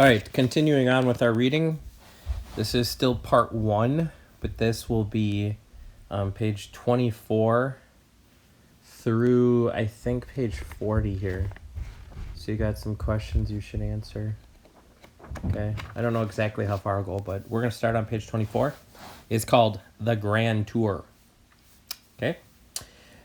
All right, continuing on with our reading. This is still part 1, but this will be page 24 through, I think, page 40 here. So you got some questions you should answer. Okay, I don't know exactly how far I'll go, but we're going to start on page 24. It's called The Grand Tour. Okay.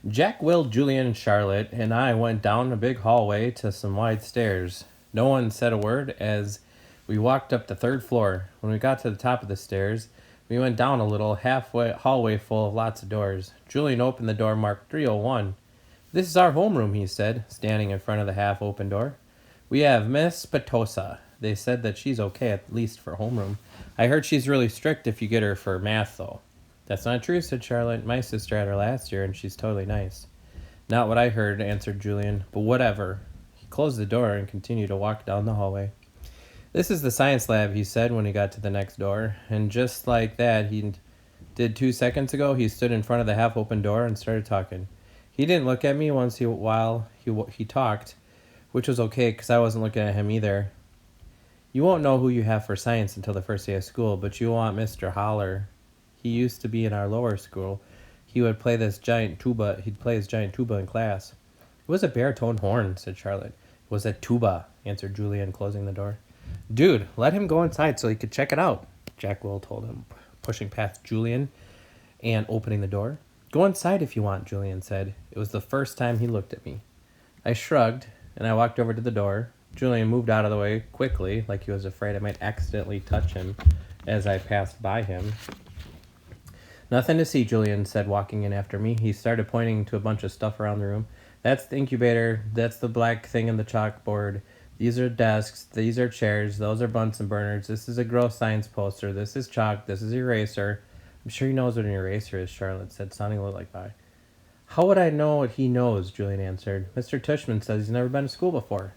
Jack, Will, Julian, Charlotte, and I went down a big hallway to some wide stairs. No one said a word as we walked up the 3rd floor. When we got to the top of the stairs, we went down a little hallway full of lots of doors. Julian opened the door marked 301. "This is our homeroom," he said, standing in front of the half-open door. "We have Miss Petosa. They said that she's okay, at least for homeroom. I heard she's really strict if you get her for math, though." "That's not true," said Charlotte. "My sister had her last year, and she's totally nice." "Not what I heard," answered Julian, "but whatever." He closed the door and continued to walk down the hallway. "This is the science lab," he said when he got to the next door. And just like that he did 2 seconds ago, he stood in front of the half-open door and started talking. He didn't look at me while he talked, which was okay because I wasn't looking at him either. "You won't know who you have for science until the first day of school, but you want Mr. Holler. He used to be in our lower school. He would play this giant tuba. He'd play his giant tuba in class." "It was a baritone horn," said Charlotte. "It was a tuba," answered Julian, closing the door. "Dude, let him go inside so he could check it out," Jack Will told him, pushing past Julian and opening the door. "Go inside if you want," Julian said. It was the first time he looked at me. I shrugged, and I walked over to the door. Julian moved out of the way quickly, like he was afraid I might accidentally touch him as I passed by him. "Nothing to see," Julian said, walking in after me. He started pointing to a bunch of stuff around the room. "That's the incubator. That's the black thing in the chalkboard. These are desks. These are chairs. Those are Bunsen burners. This is a gross science poster. This is chalk. This is eraser." "I'm sure he knows what an eraser is," Charlotte said, sounding a little like Vi. "How would I know what he knows?" Julian answered. "Mr. Tushman says he's never been to school before."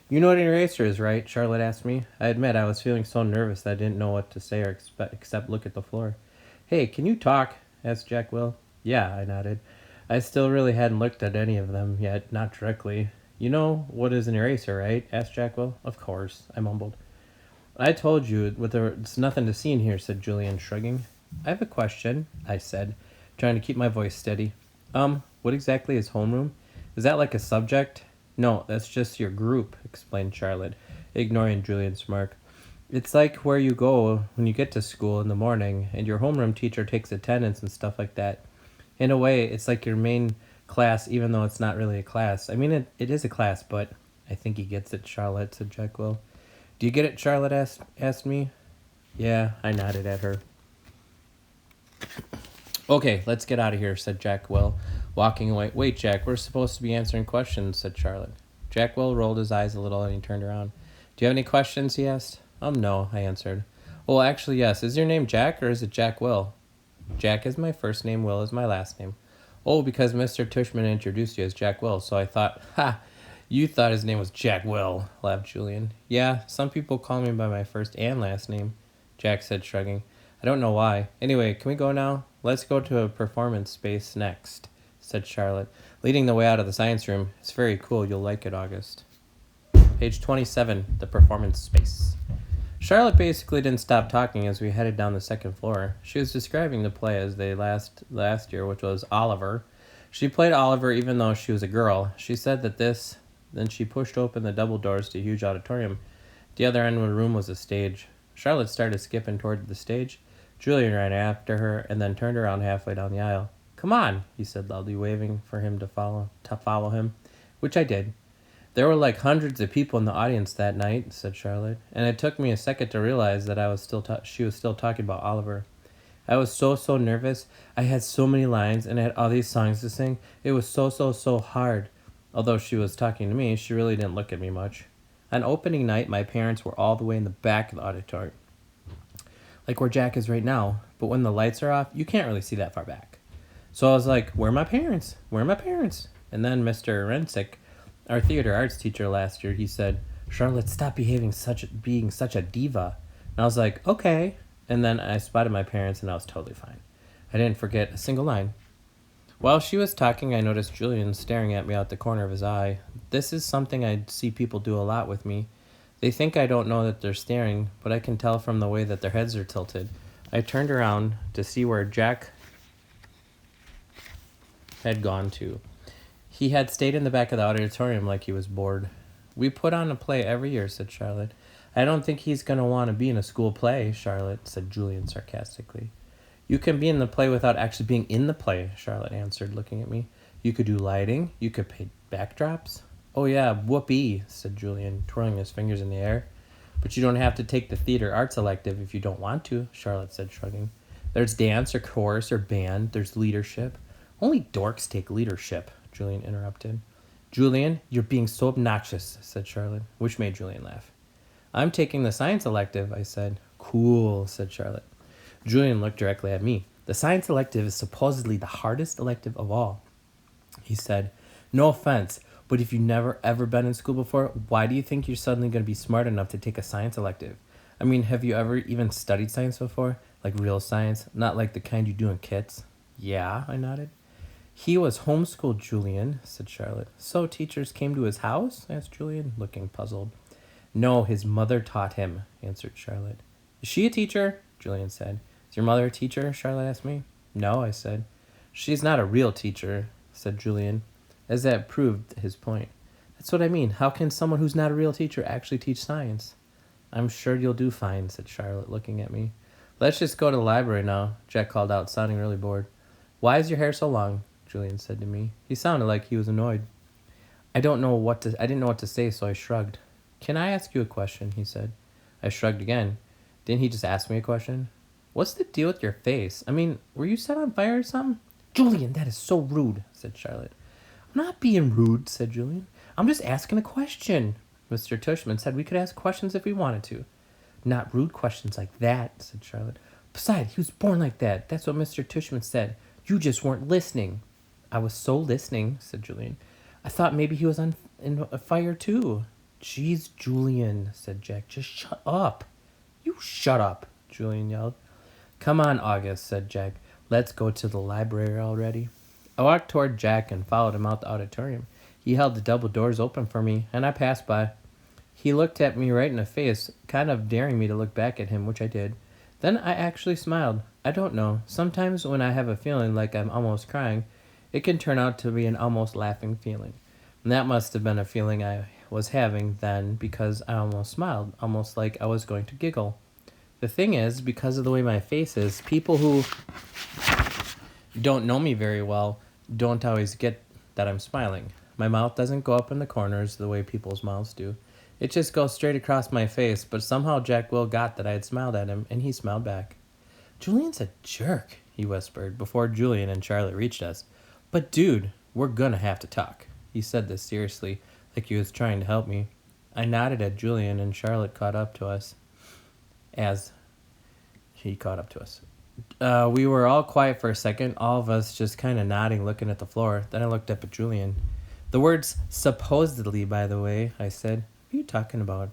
"You know what an eraser is, right?" Charlotte asked me. I admit I was feeling so nervous that I didn't know what to say or except look at the floor. "Hey, can you talk?" asked Jack Will. "Yeah," I nodded. I still really hadn't looked at any of them yet, not directly. "You know what is an eraser, right?" asked Jack Will. "Of course," I mumbled. "I told you, there's nothing to see in here," said Julian, shrugging. "I have a question," I said, trying to keep my voice steady. What exactly is homeroom? Is that like a subject?" "No, that's just your group," explained Charlotte, ignoring Julian's remark. "It's like where you go when you get to school in the morning, and your homeroom teacher takes attendance and stuff like that. In a way, it's like your main class, even though it's not really a class. I mean, it is a class, but..." "I think he gets it, Charlotte," said Jack Will. "Do you get it?" Charlotte asked me. "Yeah," I nodded at her. "Okay, let's get out of here," said Jack Will, walking away. "Wait, Jack, we're supposed to be answering questions," said Charlotte. Jack Will rolled his eyes a little and he turned around. "Do you have any questions?" he asked. No," I answered. "Well, actually, yes. Is your name Jack or is it Jack Will?" "Jack is my first name, Will is my last name." "Oh, because Mr. Tushman introduced you as Jack Will, so I thought..." "Ha! You thought his name was Jack Will," laughed Julian. "Yeah, some people call me by my first and last name," Jack said, shrugging. "I don't know why. Anyway, can we go now? Let's go to a performance space next," said Charlotte, leading the way out of the science room. "It's very cool. You'll like it, August." Page 27, the performance space. Charlotte basically didn't stop talking as we headed down the 2nd floor. She was describing the play as they last year, which was Oliver. She played Oliver even though she was a girl. She said that then she pushed open the double doors to a huge auditorium. The other end of the room was a stage. Charlotte started skipping toward the stage. Julian ran after her and then turned around halfway down the aisle. "Come on," he said loudly, waving for him to follow him, which I did. "There were like hundreds of people in the audience that night," said Charlotte, and it took me a second to realize that she was still talking about Oliver. I was so nervous. I had so many lines and I had all these songs to sing. It was so hard. Although she was talking to me, she really didn't look at me much. On opening night, my parents were all the way in the back of the auditorium, like where Jack is right now, but when the lights are off, you can't really see that far back. So I was like, "Where are my parents? Where are my parents?" And then Mr. Rensick, our theater arts teacher last year, he said, "Charlotte, stop being such a diva." And I was like, "Okay." And then I spotted my parents and I was totally fine. I didn't forget a single line. While she was talking, I noticed Julian staring at me out the corner of his eye. This is something I see people do a lot with me. They think I don't know that they're staring, but I can tell from the way that their heads are tilted. I turned around to see where Jack had gone to. He had stayed in the back of the auditorium like he was bored. We put on a play every year, said Charlotte. I don't think he's going to want to be in a school play, Charlotte, said Julian sarcastically. You can be in the play without actually being in the play, Charlotte answered, looking at me. You could do lighting. You could paint backdrops. Oh, yeah, whoopee, said Julian, twirling his fingers in the air. But you don't have to take the theater arts elective if you don't want to, Charlotte said, shrugging. There's dance or chorus or band. There's leadership. Only dorks take leadership, Julian interrupted. Julian, you're being so obnoxious, said Charlotte, which made Julian laugh. I'm taking the science elective, I said. Cool, said Charlotte. Julian looked directly at me. The science elective is supposedly the hardest elective of all. He said, no offense, but if you've never ever been in school before, why do you think you're suddenly going to be smart enough to take a science elective? I mean, have you ever even studied science before? Like real science, not like the kind you do in kits? Yeah, I nodded. He was homeschooled, Julian, said Charlotte. So teachers came to his house? Asked Julian, looking puzzled. No, his mother taught him, answered Charlotte. Is she a teacher? Julian said. Is your mother a teacher? Charlotte asked me. No, I said. She's not a real teacher, said Julian, as that proved his point. That's what I mean. How can someone who's not a real teacher actually teach science? I'm sure you'll do fine, said Charlotte, looking at me. Let's just go to the library now, Jack called out, sounding really bored. Why is your hair so long? Julian said to me. He sounded like he was annoyed. I didn't know what to say, so I shrugged. Can I ask you a question? He said. I shrugged again. Didn't he just ask me a question? What's the deal with your face? I mean, were you set on fire or something? Julian, that is so rude, said Charlotte. I'm not being rude, said Julian. I'm just asking a question. Mr. Tushman said we could ask questions if we wanted to. Not rude questions like that, said Charlotte. Besides, he was born like that. That's what Mr. Tushman said. You just weren't listening. I was so listening, said Julian. I thought maybe he was in a fire too. Jeez, Julian, said Jack. Just shut up. You shut up, Julian yelled. Come on, August, said Jack. Let's go to the library already. I walked toward Jack and followed him out the auditorium. He held the double doors open for me, and I passed by. He looked at me right in the face, kind of daring me to look back at him, which I did. Then I actually smiled. I don't know. Sometimes when I have a feeling like I'm almost crying, it can turn out to be an almost laughing feeling. And that must have been a feeling I was having then because I almost smiled, almost like I was going to giggle. The thing is, because of the way my face is, people who don't know me very well don't always get that I'm smiling. My mouth doesn't go up in the corners the way people's mouths do. It just goes straight across my face, but somehow Jack Will got that I had smiled at him, and he smiled back. Julian's a jerk, he whispered, before Julian and Charlotte reached us. But dude, we're gonna have to talk. He said this seriously, like he was trying to help me. I nodded at Julian, and Charlotte caught up to us. As he caught up to us. We were all quiet for a second, all of us just kind of nodding, looking at the floor. Then I looked up at Julian. The words supposedly, by the way, I said. What are you talking about?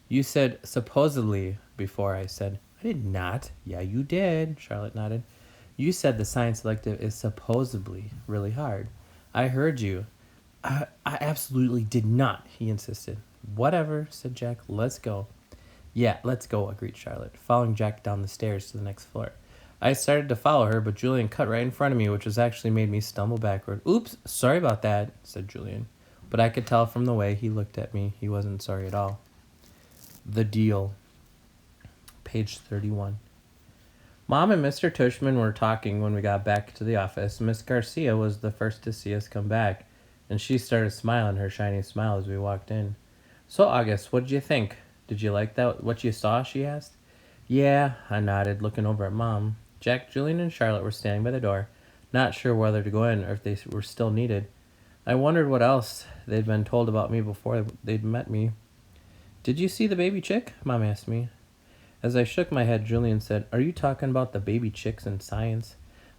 You said supposedly before, I said. I did not. Yeah, you did, Charlotte nodded. You said the science elective is supposedly really hard. I heard you. I absolutely did not, he insisted. Whatever, said Jack. Let's go. Yeah, let's go, agreed Charlotte, following Jack down the stairs to the next floor. I started to follow her, but Julian cut right in front of me, which was actually made me stumble backward. Oops, sorry about that, said Julian. But I could tell from the way he looked at me, he wasn't sorry at all. The Deal. Page 31. Mom and Mr. Tushman were talking when we got back to the office. Miss Garcia was the first to see us come back, and she started smiling her shiny smile as we walked in. So, August, what did you think? Did you like that? What you saw? She asked. Yeah, I nodded, looking over at Mom. Jack, Julian, and Charlotte were standing by the door, not sure whether to go in or if they were still needed. I wondered what else they'd been told about me before they'd met me. Did you see the baby chick? Mom asked me. As I shook my head, Julian said, Are you talking about the baby chicks in science?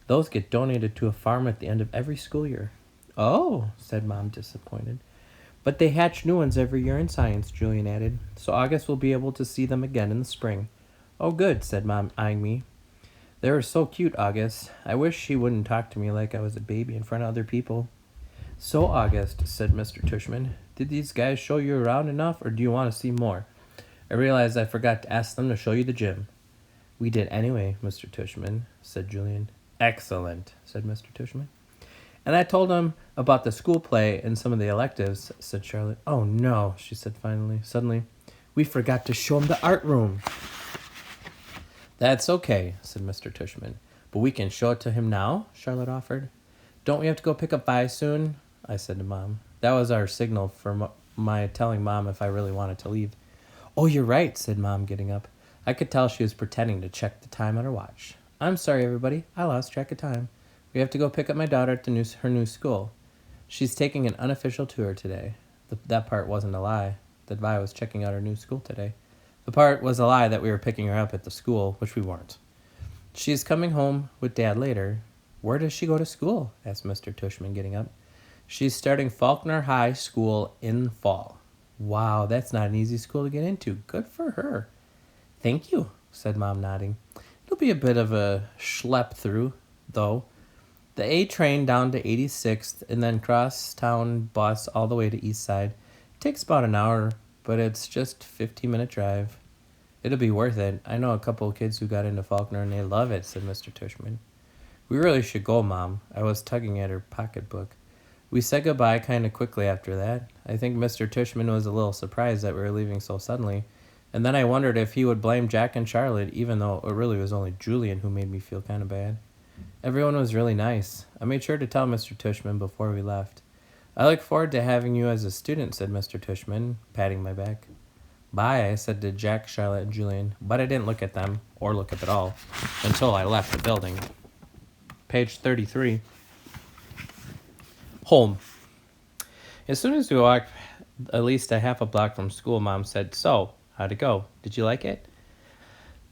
Those get donated to a farm at the end of every school year. Oh, said Mom, disappointed. But they hatch new ones every year in science, Julian added, so August will be able to see them again in the spring. Oh, good, said Mom, eyeing me. They were so cute, August. I wish she wouldn't talk to me like I was a baby in front of other people. So, August, said Mr. Tushman, did these guys show you around enough, or do you want to see more? I realized I forgot to ask them to show you the gym. We did anyway, Mr. Tushman, said Julian. Excellent, said Mr. Tushman. And I told him about the school play and some of the electives, said Charlotte. Oh no, she said finally. Suddenly, we forgot to show him the art room. That's okay, said Mr. Tushman. But we can show it to him now, Charlotte offered. Don't we have to go pick up Vi soon? I said to Mom. That was our signal for my telling Mom if I really wanted to leave. Oh, you're right, said Mom, getting up. I could tell she was pretending to check the time on her watch. I'm sorry, everybody. I lost track of time. We have to go pick up my daughter at her new school. She's taking an unofficial tour today. That part wasn't a lie, that Vi was checking out her new school today. The part was a lie that we were picking her up at the school, which we weren't. She is coming home with Dad later. Where does she go to school? Asked Mr. Tushman, getting up. She's starting Faulkner High School in fall. Wow, that's not an easy school to get into. Good for her. Thank you, said Mom, nodding. It'll be a bit of a schlep through, though. The A train down to 86th and then cross-town bus all the way to East Side. It takes about an hour, but it's just a 15-minute drive. It'll be worth it. I know a couple of kids who got into Faulkner and they love it, said Mr. Tushman. We really should go, Mom. I was tugging at her pocketbook. We said goodbye kind of quickly after that. I think Mr. Tushman was a little surprised that we were leaving so suddenly, and then I wondered if he would blame Jack and Charlotte, even though it really was only Julian who made me feel kind of bad. Everyone was really nice. I made sure to tell Mr. Tushman before we left. I look forward to having you as a student, said Mr. Tushman, patting my back. Bye, I said to Jack, Charlotte, and Julian, but I didn't look at them, or look up at all, until I left the building. Page 33. Home. As soon as we walked at least a half a block from school, Mom said, So, how'd it go? Did you like it?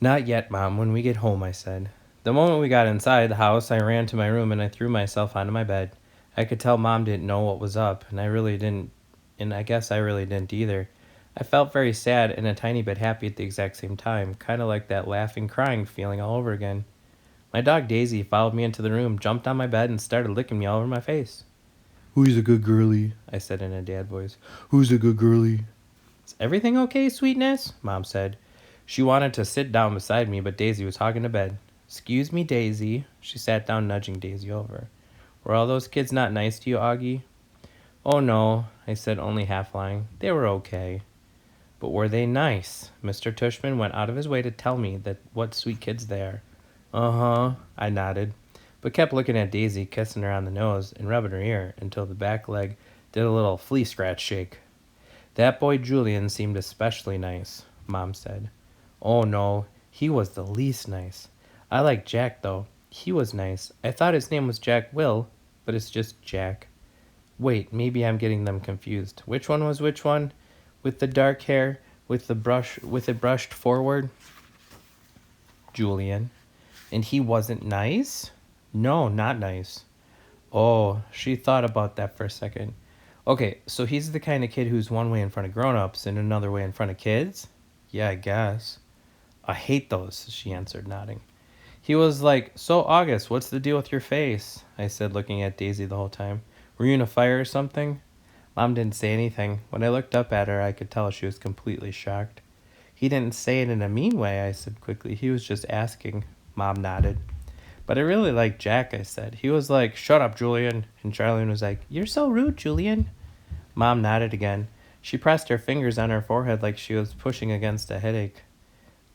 Not yet, Mom. When we get home, I said. The moment we got inside the house, I ran to my room and I threw myself onto my bed. I could tell Mom didn't know what was up, and I guess I really didn't either. I felt very sad and a tiny bit happy at the exact same time, kind of like that laughing, crying feeling all over again. My dog Daisy followed me into the room, jumped on my bed, and started licking me all over my face. Who's a good girlie? I said in a dad voice. Who's a good girlie? Is everything okay, sweetness? Mom said. She wanted to sit down beside me, but Daisy was hogging to bed. Excuse me, Daisy. She sat down, nudging Daisy over. Were all those kids not nice to you, Augie? Oh, no, I said, only half lying. They were okay. But were they nice? Mr. Tushman went out of his way to tell me that what sweet kids they are. Uh-huh, I nodded, but kept looking at Daisy, kissing her on the nose and rubbing her ear until the back leg did a little flea scratch shake. That boy Julian seemed especially nice, Mom said. Oh, no, he was the least nice. I like Jack, though. He was nice. I thought his name was Jack Will, but it's just Jack. Wait, maybe I'm getting them confused. Which one was which one? With the dark hair, with it brushed forward? Julian. And he wasn't nice? No, not nice. Oh, she thought about that for a second. Okay, so he's the kind of kid who's one way in front of grown-ups and another way in front of kids? Yeah, I guess. I hate those, she answered, nodding. He was like, So, August, what's the deal with your face? I said, looking at Daisy the whole time. Were you in a fire or something? Mom didn't say anything. When I looked up at her, I could tell she was completely shocked. He didn't say it in a mean way, I said quickly. He was just asking. Mom nodded. But I really liked Jack, I said. He was like, Shut up, Julian. And Charlene was like, You're so rude, Julian. Mom nodded again. She pressed her fingers on her forehead like she was pushing against a headache.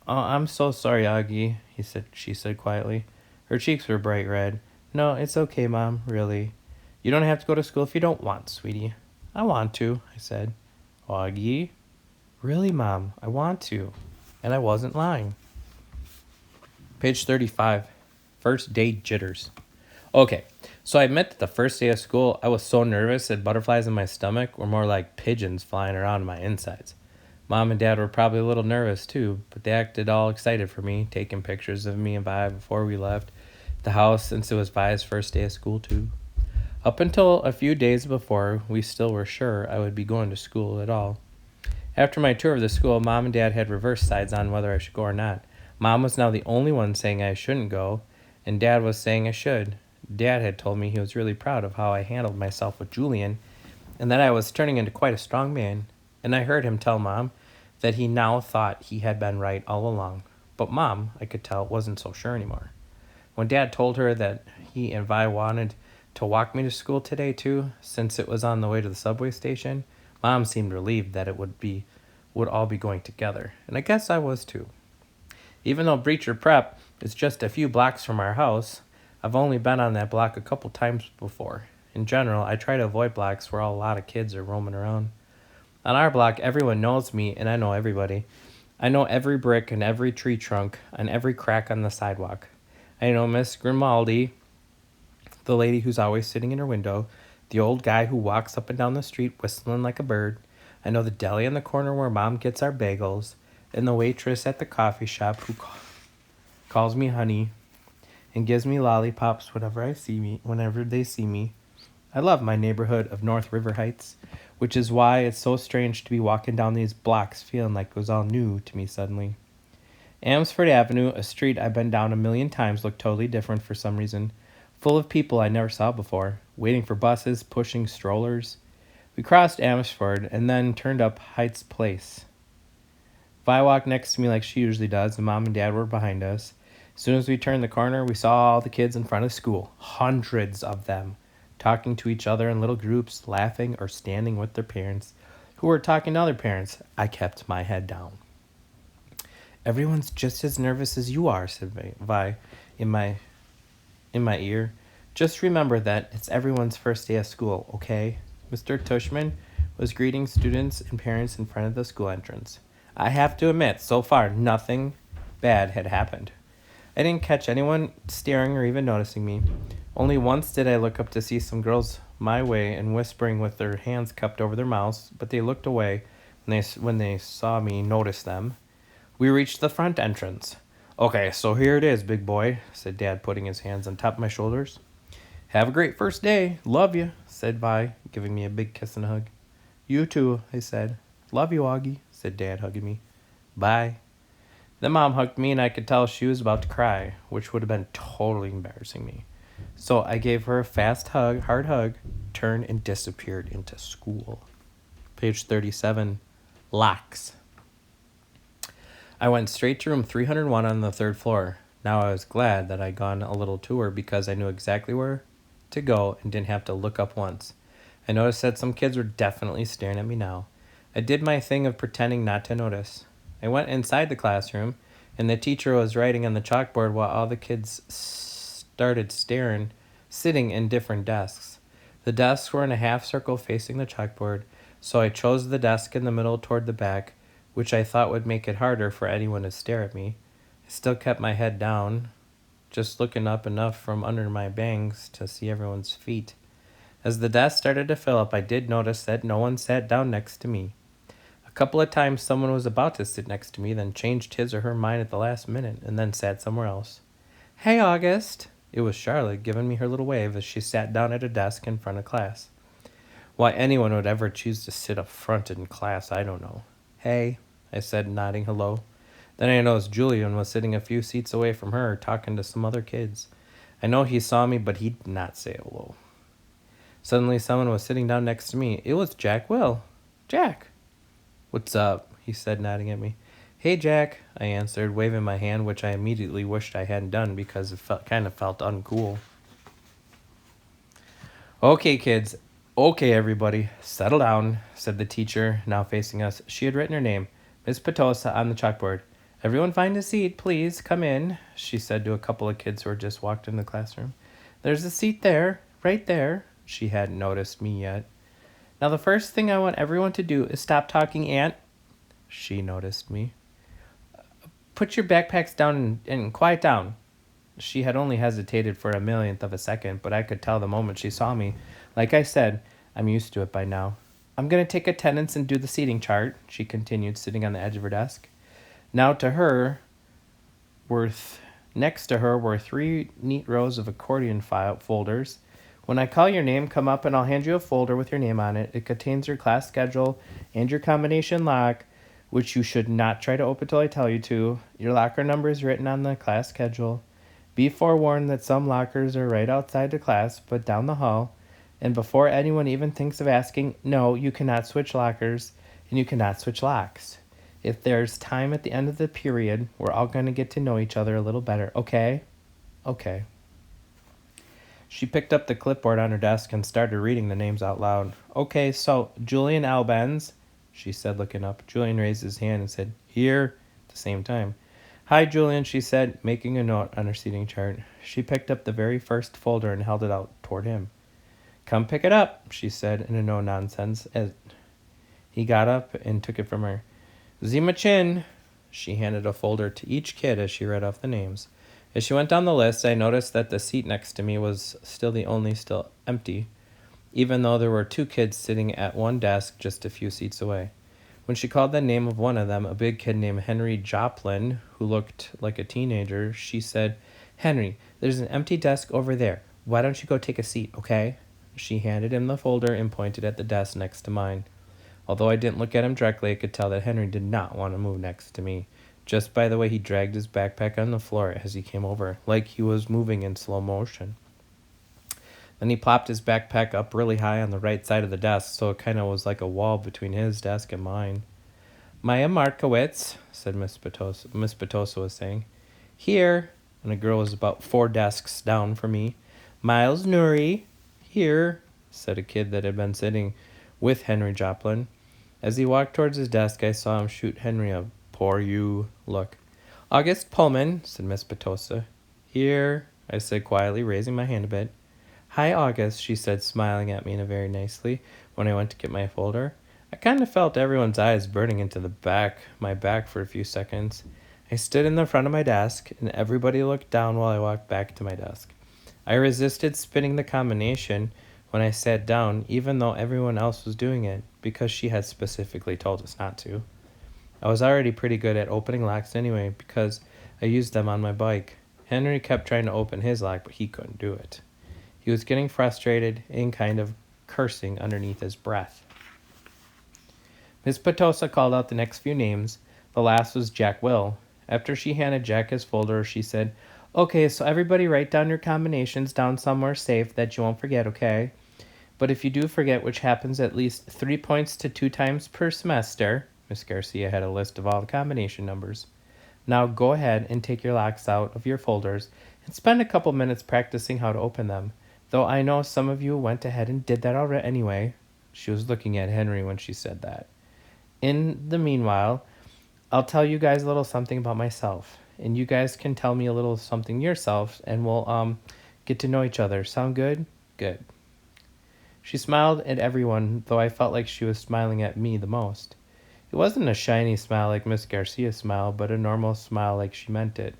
Oh, I'm so sorry, Augie, she said quietly. Her cheeks were bright red. No, it's okay, Mom, really. You don't have to go to school if you don't want, sweetie. I want to, I said. Augie? Really, Mom, I want to. And I wasn't lying. Page 35. First day jitters. Okay, so I admit that the first day of school, I was so nervous that butterflies in my stomach were more like pigeons flying around my insides. Mom and Dad were probably a little nervous too, but they acted all excited for me, taking pictures of me and Vi before we left the house since it was Vi's first day of school too. Up until a few days before, we still were sure I would be going to school at all. After my tour of the school, Mom and Dad had reverse sides on whether I should go or not. Mom was now the only one saying I shouldn't go, and Dad was saying I should. Dad had told me he was really proud of how I handled myself with Julian, and that I was turning into quite a strong man. And I heard him tell Mom that he now thought he had been right all along. But Mom, I could tell, wasn't so sure anymore. When Dad told her that he and Vi wanted to walk me to school today too, since it was on the way to the subway station, Mom seemed relieved that it would all be going together, and I guess I was too. Even though Breacher Prep is just a few blocks from our house, I've only been on that block a couple times before. In general, I try to avoid blocks where a lot of kids are roaming around. On our block, everyone knows me, and I know everybody. I know every brick and every tree trunk and every crack on the sidewalk. I know Miss Grimaldi, the lady who's always sitting in her window, the old guy who walks up and down the street whistling like a bird. I know the deli in the corner where Mom gets our bagels, and the waitress at the coffee shop who calls me honey and gives me lollipops whenever they see me. I love my neighborhood of North River Heights, which is why it's so strange to be walking down these blocks feeling like it was all new to me suddenly. Amsford Avenue, a street I've been down a million times, looked totally different for some reason, full of people I never saw before, waiting for buses, pushing strollers. We crossed Amsford and then turned up Heights Place. Vi walked next to me like she usually does, and Mom and Dad were behind us. As soon as we turned the corner, we saw all the kids in front of school, hundreds of them, talking to each other in little groups, laughing or standing with their parents, who were talking to other parents. I kept my head down. Everyone's just as nervous as you are, said Vi in my ear. Just remember that it's everyone's first day of school, okay? Mr. Tushman was greeting students and parents in front of the school entrance. I have to admit, so far, nothing bad had happened. I didn't catch anyone staring or even noticing me. Only once did I look up to see some girls my way and whispering with their hands cupped over their mouths, but they looked away when they saw me notice them. We reached the front entrance. Okay, so here it is, big boy, said Dad, putting his hands on top of my shoulders. Have a great first day. Love you, said Vi, giving me a big kiss and a hug. You too, I said. Love you, Augie, said Dad, hugging me. Bye. Then Mom hugged me, and I could tell she was about to cry, which would have been totally embarrassing me. So I gave her a hard hug, turned, and disappeared into school. Page 37, locks. I went straight to room 301 on the third floor. Now I was glad that I'd gone a little tour because I knew exactly where to go and didn't have to look up once. I noticed that some kids were definitely staring at me now. I did my thing of pretending not to notice. I went inside the classroom, and the teacher was writing on the chalkboard while all the kids started staring, sitting in different desks. The desks were in a half circle facing the chalkboard, so I chose the desk in the middle toward the back, which I thought would make it harder for anyone to stare at me. I still kept my head down, just looking up enough from under my bangs to see everyone's feet. As the desk started to fill up, I did notice that no one sat down next to me. A couple of times someone was about to sit next to me, then changed his or her mind at the last minute, and then sat somewhere else. Hey, August! It was Charlotte giving me her little wave as she sat down at a desk in front of class. Why anyone would ever choose to sit up front in class, I don't know. Hey, I said, nodding hello. Then I noticed Julian was sitting a few seats away from her, talking to some other kids. I know he saw me, but he did not say hello. Suddenly someone was sitting down next to me. It was Jack Will. Jack! What's up? He said, nodding at me. Hey, Jack, I answered, waving my hand, which I immediately wished I hadn't done because it kind of felt uncool. Okay, kids. Okay, everybody. Settle down, said the teacher, now facing us. She had written her name, Miss Petosa, on the chalkboard. Everyone find a seat, please. Come in, she said to a couple of kids who had just walked into the classroom. There's a seat there, right there. She hadn't noticed me yet. Now the first thing I want everyone to do is stop talking, Aunt. She noticed me. Put your backpacks down and quiet down. She had only hesitated for a millionth of a second, but I could tell the moment she saw me. Like I said, I'm used to it by now. I'm going to take attendance and do the seating chart, she continued, sitting on the edge of her desk. Now next to her were 3 neat rows of accordion folders. When I call your name, come up and I'll hand you a folder with your name on it. It contains your class schedule and your combination lock, which you should not try to open till I tell you to. Your locker number is written on the class schedule. Be forewarned that some lockers are right outside the class, but down the hall. And before anyone even thinks of asking, no, you cannot switch lockers, and you cannot switch locks. If there's time at the end of the period, we're all going to get to know each other a little better, okay? Okay. She picked up the clipboard on her desk and started reading the names out loud. Okay, so Julian Albens, she said, looking up. Julian raised his hand and said, here, at the same time. Hi, Julian, she said, making a note on her seating chart. She picked up the very first folder and held it out toward him. Come pick it up, she said in a no-nonsense as he got up and took it from her. Zima Chin. She handed a folder to each kid as she read off the names. As she went down the list, I noticed that the seat next to me was still empty, even though there were 2 kids sitting at one desk just a few seats away. When she called the name of one of them, a big kid named Henry Joplin, who looked like a teenager, she said, Henry, there's an empty desk over there. Why don't you go take a seat, okay? She handed him the folder and pointed at the desk next to mine. Although I didn't look at him directly, I could tell that Henry did not want to move next to me. Just by the way he dragged his backpack on the floor as he came over, like he was moving in slow motion. Then he plopped his backpack up really high on the right side of the desk, so it kind of was like a wall between his desk and mine. Maya Markowitz, said Miss Petosa. Miss Petosa was saying. Here, and a girl was about 4 desks down from me. Miles Nuri. Here, said a kid that had been sitting with Henry Joplin. As he walked towards his desk, I saw him shoot Henry a poor you look. August Pullman, said Miss Petosa. Here, I said quietly, raising my hand a bit. Hi, August, she said, smiling at me very nicely when I went to get my folder. I kind of felt everyone's eyes burning into my back for a few seconds. I stood in the front of my desk, and everybody looked down while I walked back to my desk. I resisted spinning the combination when I sat down, even though everyone else was doing it, because she had specifically told us not to. I was already pretty good at opening locks anyway, because I used them on my bike. Henry kept trying to open his lock, but he couldn't do it. He was getting frustrated and kind of cursing underneath his breath. Miss Petosa called out the next few names. The last was Jack Will. After she handed Jack his folder, she said, Okay, so everybody write down your combinations down somewhere safe that you won't forget, okay? But if you do forget, which happens at least 3 points to 2 times per semester, Miss Garcia had a list of all the combination numbers. Now go ahead and take your locks out of your folders and spend a couple minutes practicing how to open them. Though I know some of you went ahead and did that already anyway. She was looking at Henry when she said that. In the meanwhile, I'll tell you guys a little something about myself, and you guys can tell me a little something yourself, and we'll get to know each other. Sound good? Good. She smiled at everyone, though I felt like she was smiling at me the most. It wasn't a shiny smile like Miss Garcia's smile, but a normal smile like she meant it.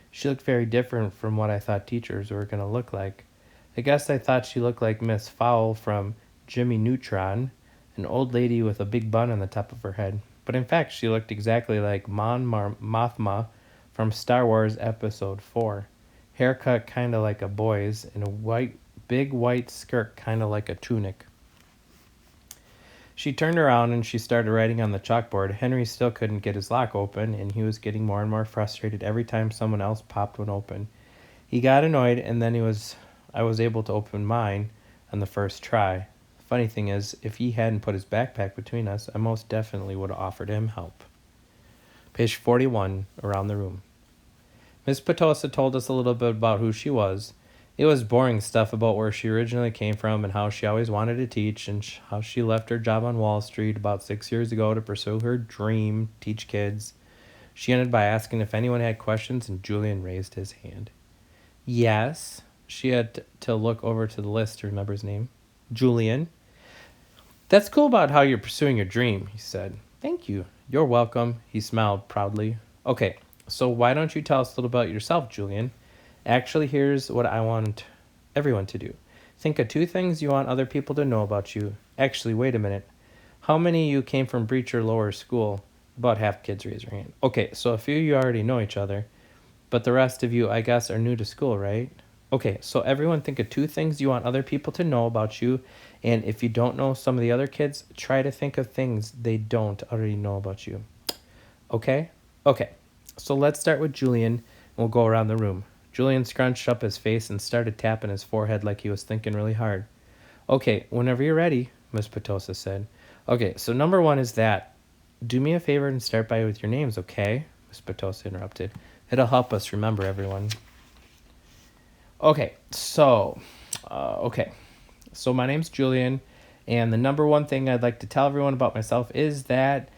She looked very different from what I thought teachers were going to look like. I guess I thought she looked like Miss Fowl from Jimmy Neutron, an old lady with a big bun on the top of her head. But in fact, she looked exactly like Mon Mothma from Star Wars Episode 4. Haircut kind of like a boy's, and a big white skirt kind of like a tunic. She turned around and she started writing on the chalkboard. Henry still couldn't get his lock open, and he was getting more and more frustrated every time someone else popped one open. He got annoyed, and then I was able to open mine on the first try. The funny thing is, if he hadn't put his backpack between us, I most definitely would have offered him help. Page 41, around the room. Miss Petosa told us a little bit about who she was. It was boring stuff about where she originally came from and how she always wanted to teach, and how she left her job on Wall Street about 6 years ago to pursue her dream, teach kids. She ended by asking if anyone had questions, and Julian raised his hand. Yes. She had to look over to the list to remember his name. Julian. That's cool about how you're pursuing your dream, he said. Thank you. You're welcome, he smiled proudly. Okay, so why don't you tell us a little about yourself, Julian? Actually, here's what I want everyone to do. Think of 2 things you want other people to know about you. Actually, wait a minute. How many of you came from Breacher Lower School? About half kids raise your hand. Okay, so a few of you already know each other, but the rest of you, I guess, are new to school, right? Okay, so everyone think of 2 things you want other people to know about you, and if you don't know some of the other kids, try to think of things they don't already know about you. Okay? Okay, so let's start with Julian, and we'll go around the room. Julian scrunched up his face and started tapping his forehead like he was thinking really hard. Okay, whenever you're ready, Miss Petosa said. Okay, so number 1 is that do me a favor and start by with your names, okay? Miss Petosa interrupted. It'll help us remember everyone. Okay, so my name's Julian, and the number one thing I'd like to tell everyone about myself is that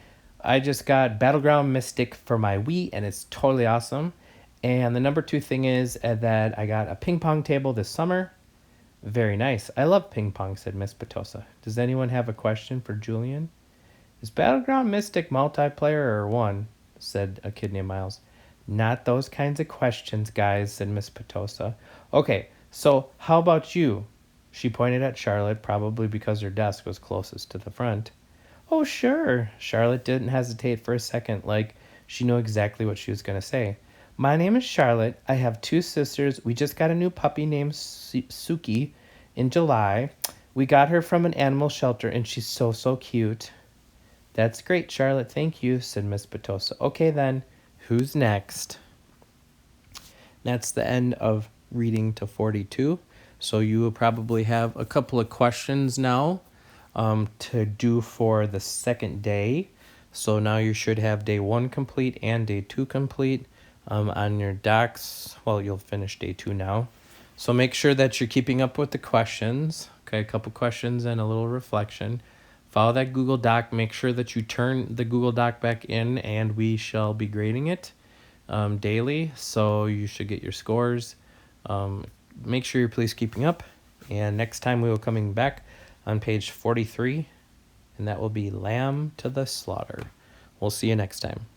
I just got Battleground Mystic for my Wii, and it's totally awesome. And the number two thing is that I got a ping pong table this summer. Very nice. I love ping pong, said Miss Petosa. Does anyone have a question for Julian? Is Battleground Mystic multiplayer or one? Said a kid named Miles. Not those kinds of questions, guys, said Miss Petosa. Okay, so how about you? She pointed at Charlotte, probably because her desk was closest to the front. Oh, sure. Charlotte didn't hesitate for a second, like she knew exactly what she was going to say. My name is Charlotte. I have two sisters. We just got a new puppy named Suki in July. We got her from an animal shelter, and she's so cute. That's great, Charlotte. Thank you, said Miss Petosa. Okay, then. Who's next? That's the end of reading to 42. So you will probably have a couple of questions now to do for the second day. So now you should have day 1 complete and day 2 complete on your docs. Well, you'll finish day 2 now. So make sure that you're keeping up with the questions. Okay, a couple questions and a little reflection. Follow that Google Doc. Make sure that you turn the Google Doc back in, and we shall be grading it daily. So you should get your scores. Make sure you're please keeping up. And next time we will coming back on page 43, and that will be Lamb to the Slaughter. We'll see you next time.